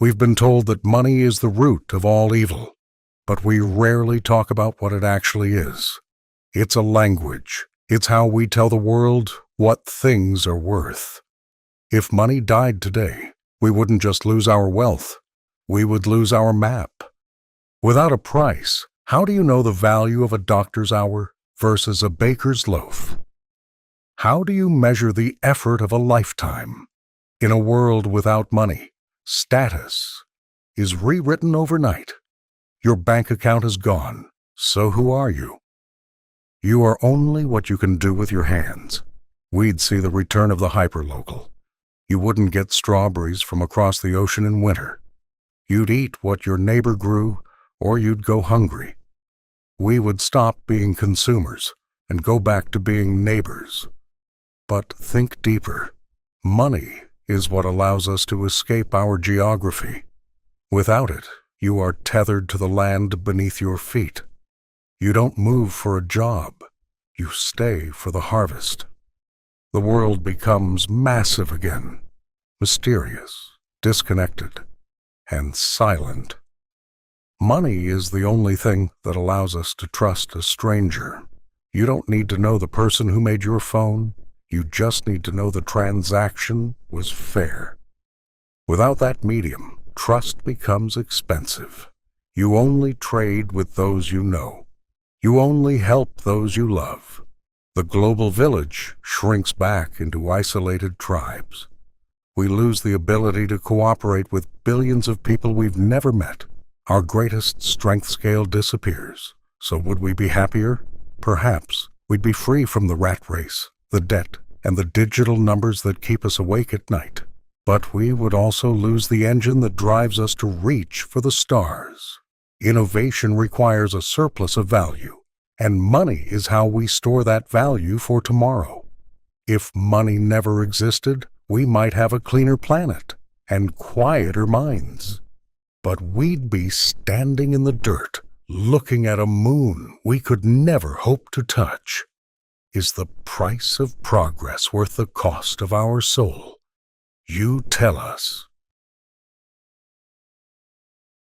We've been told that money is the root of all evil, but we rarely talk about what it actually is. It's a language. It's how we tell the world what things are worth. If money died today, we wouldn't just lose our wealth, we would lose our map. Without a price, how do you know the value of a doctor's hour versus a baker's loaf? How do you measure the effort of a lifetime? In a world without money, status is rewritten overnight. Your bank account is gone, so who are you? You are only what you can do with your hands. We'd see the return of the hyperlocal. You wouldn't get strawberries from across the ocean in winter. You'd eat what your neighbor grew, or you'd go hungry. We would stop being consumers and go back to being neighbors. But think deeper. Money is what allows us to escape our geography. Without it, you are tethered to the land beneath your feet. You don't move for a job. You stay for the harvest. The world becomes massive again, mysterious, disconnected, and silent. Money is the only thing that allows us to trust a stranger. You don't need to know the person who made your phone. You just need to know the transaction was fair. Without that medium, trust becomes expensive. You only trade with those you know. You only help those you love. The global village shrinks back into isolated tribes. We lose the ability to cooperate with billions of people we've never met. Our greatest strength scale disappears. So would we be happier? Perhaps. We'd be free from the rat race, the debt, and the digital numbers that keep us awake at night. But we would also lose the engine that drives us to reach for the stars. Innovation requires a surplus of value, and money is how we store that value for tomorrow. If money never existed, we might have a cleaner planet and quieter minds. But we'd be standing in the dirt, looking at a moon we could never hope to touch. Is the price of progress worth the cost of our soul? You tell us.